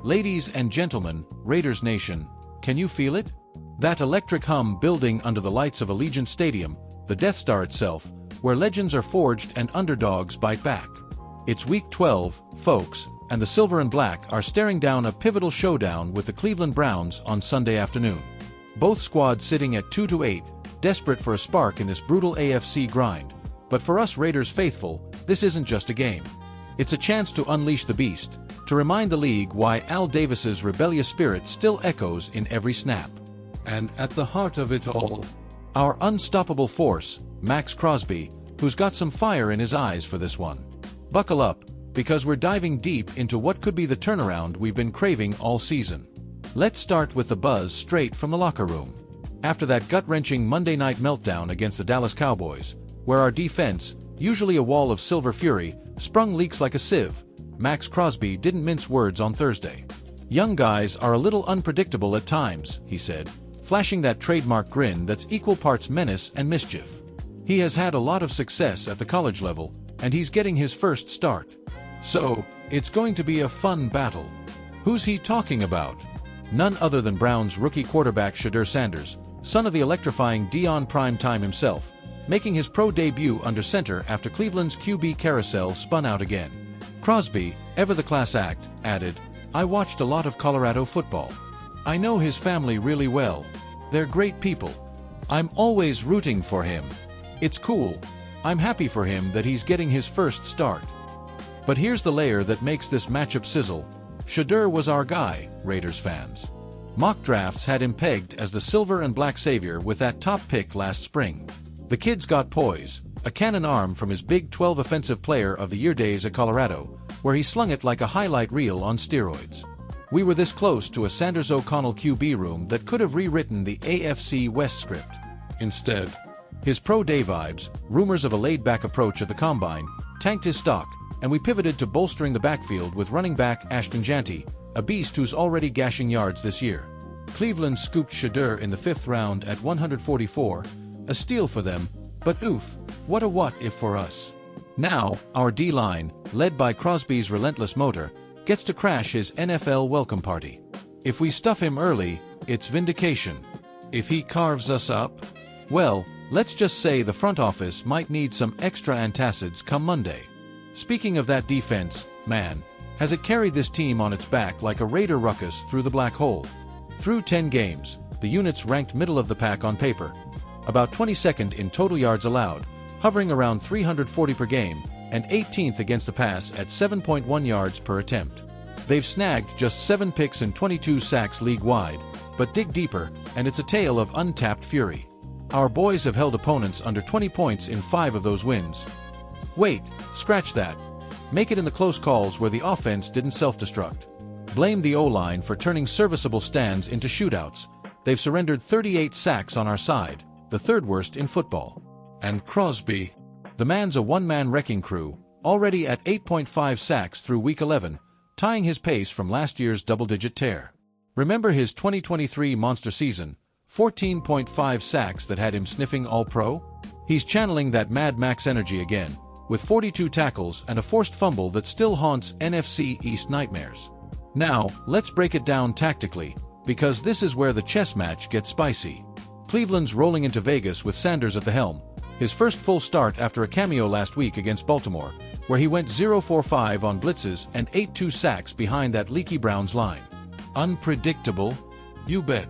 Ladies and gentlemen, Raiders Nation, can you feel it? That electric hum building under the lights of Allegiant Stadium, the Death Star itself, where legends are forged and underdogs bite back. It's Week 12, folks, and the Silver and Black are staring down a pivotal showdown with the Cleveland Browns on Sunday afternoon. Both squads sitting at 2-8, desperate for a spark in this brutal AFC grind. But for us Raiders faithful, this isn't just a game. It's a chance to unleash the beast, to remind the league why Al Davis's rebellious spirit still echoes in every snap. And at the heart of it all, our unstoppable force, Maxx Crosby, who's got some fire in his eyes for this one. Buckle up, because we're diving deep into what could be the turnaround we've been craving all season. Let's start with the buzz straight from the locker room. After that gut-wrenching Monday night meltdown against the Dallas Cowboys, where our defense, usually a wall of silver fury, sprung leaks like a sieve, Maxx Crosby didn't mince words on Thursday. "Young guys are a little unpredictable at times," he said, flashing that trademark grin that's equal parts menace and mischief. He has had a lot of success at the college level, and he's getting his first start. So, it's going to be a fun battle. Who's he talking about? None other than Browns rookie quarterback Shedeur Sanders, son of the electrifying Dion Primetime himself, making his pro debut under center after Cleveland's QB carousel spun out again. Crosby, ever the class act, added, "I watched a lot of Colorado football. I know his family really well. They're great people. I'm always rooting for him. It's cool. I'm happy for him that he's getting his first start." But here's the layer that makes this matchup sizzle. Shedeur was our guy, Raiders fans. Mock drafts had him pegged as the Silver and Black savior with that top pick last spring. The kid's got poise, a cannon arm from his Big 12 Offensive Player of the Year days at Colorado, where he slung it like a highlight reel on steroids. We were this close to a Sanders O'Connell QB room that could have rewritten the AFC West script. Instead, his pro day vibes, rumors of a laid-back approach at the combine, tanked his stock, and we pivoted to bolstering the backfield with running back Ashton Jeanty, a beast who's already gashing yards this year. Cleveland scooped Shedeur in the 5th round at 144, a steal for them, but oof, what a what-if for us. Now, our D-line, led by Crosby's relentless motor, gets to crash his NFL welcome party. If we stuff him early, it's vindication. If he carves us up, well, let's just say the front office might need some extra antacids come Monday. Speaking of that defense, man, has it carried this team on its back like a Raider ruckus through the black hole. Through 10 games, the unit's ranked middle of the pack on paper, about 22nd in total yards allowed, hovering around 340 per game, and 18th against the pass at 7.1 yards per attempt. They've snagged just 7 picks and 22 sacks league-wide, but dig deeper, and it's a tale of untapped fury. Our boys have held opponents under 20 points in 5 of those wins. Wait, scratch that. Make it in the close calls where the offense didn't self-destruct. Blame the O-line for turning serviceable stands into shootouts. They've surrendered 38 sacks on our side, the 3rd worst in football. And Crosby, the man's a one-man wrecking crew, already at 8.5 sacks through Week 11, tying his pace from last year's double-digit tear. Remember his 2023 monster season, 14.5 sacks that had him sniffing All-Pro? He's channeling that Mad Max energy again, with 42 tackles and a forced fumble that still haunts NFC East nightmares. Now, let's break it down tactically, because this is where the chess match gets spicy. Cleveland's rolling into Vegas with Sanders at the helm, his first full start after a cameo last week against Baltimore, where he went 0-for-5 on blitzes and 8-2 sacks behind that leaky Browns line. Unpredictable? You bet.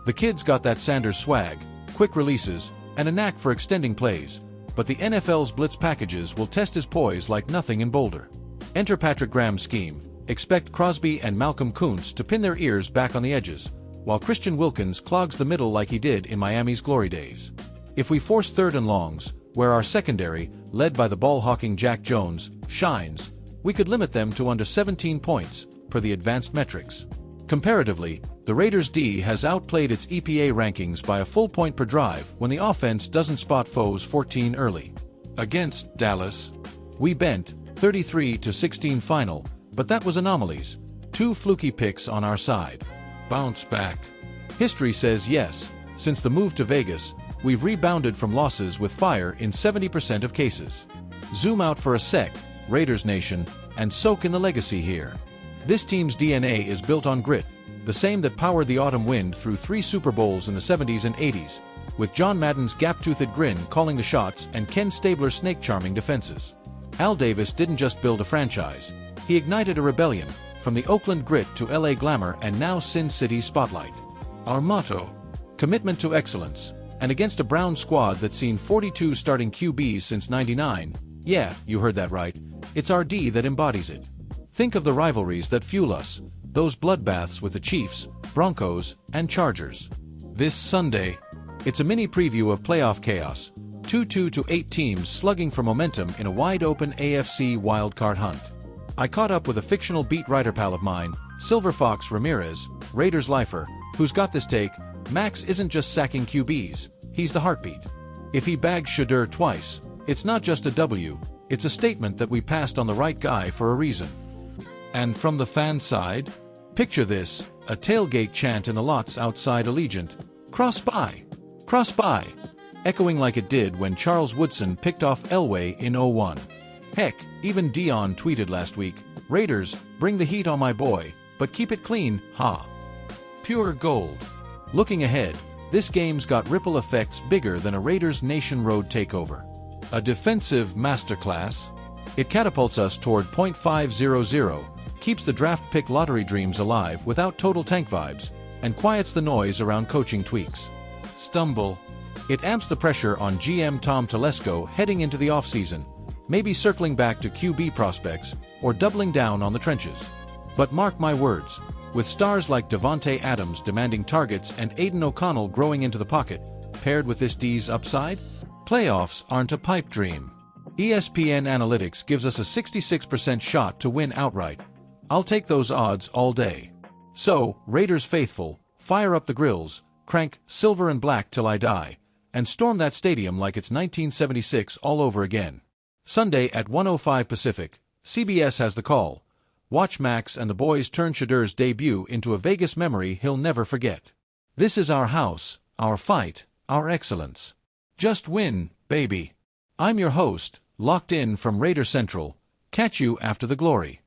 The kid's got that Sanders swag, quick releases, and a knack for extending plays, but the NFL's blitz packages will test his poise like nothing in Boulder. Enter Patrick Graham's scheme. Expect Crosby and Malcolm Kuntz to pin their ears back on the edges, while Christian Wilkins clogs the middle like he did in Miami's glory days. If we force 3rd and longs, where our secondary, led by the ball-hawking Jack Jones, shines, we could limit them to under 17 points, per the advanced metrics. Comparatively, the Raiders' D has outplayed its EPA rankings by a full point per drive when the offense doesn't spot foes 14 early. Against Dallas, we bent 33-16 final, but that was anomalies. 2 fluky picks on our side. Bounce back. History says yes, since the move to Vegas, we've rebounded from losses with fire in 70% of cases. Zoom out for a sec, Raiders Nation, and soak in the legacy here. This team's DNA is built on grit, the same that powered the autumn wind through 3 Super Bowls in the 70s and 80s, with John Madden's gap-toothed grin calling the shots and Ken Stabler's snake-charming defenses. Al Davis didn't just build a franchise, he ignited a rebellion, from the Oakland grit to LA glamour and now Sin City spotlight. Our motto: commitment to excellence, and against a Brown squad that's seen 42 starting QBs since '99, yeah, you heard that right, it's our D that embodies it. Think of the rivalries that fuel us, those bloodbaths with the Chiefs, Broncos, and Chargers. This Sunday, it's a mini preview of playoff chaos, 2 to 8 teams slugging for momentum in a wide-open AFC wildcard hunt. I caught up with a fictional beat writer pal of mine, Silver Fox Ramirez, Raiders lifer, who's got this take: Max isn't just sacking QBs, he's the heartbeat. If he bags Shedeur twice, it's not just a W, it's a statement that we passed on the right guy for a reason. And from the fan side? Picture this, a tailgate chant in the lots outside Allegiant, "Crosby! Crosby!" echoing like it did when Charles Woodson picked off Elway in '01. Heck, even Dion tweeted last week, "Raiders, bring the heat on my boy, but keep it clean, ha." Pure gold. Looking ahead, this game's got ripple effects bigger than a Raiders Nation Road takeover. A defensive masterclass? It catapults us toward .500, keeps the draft pick lottery dreams alive without total tank vibes, and quiets the noise around coaching tweaks. Stumble. It amps the pressure on GM Tom Telesco heading into the offseason, maybe circling back to QB prospects or doubling down on the trenches. But mark my words, with stars like Davante Adams demanding targets and Aiden O'Connell growing into the pocket, paired with this D's upside, playoffs aren't a pipe dream. ESPN Analytics gives us a 66% shot to win outright. I'll take those odds all day. So, Raiders faithful, fire up the grills, crank Silver and Black till I die, and storm that stadium like it's 1976 all over again. Sunday at 1:05 Pacific, CBS has the call. Watch Max and the boys turn Shedeur's debut into a Vegas memory he'll never forget. This is our house, our fight, our excellence. Just win, baby. I'm your host, locked in from Raider Central. Catch you after the glory.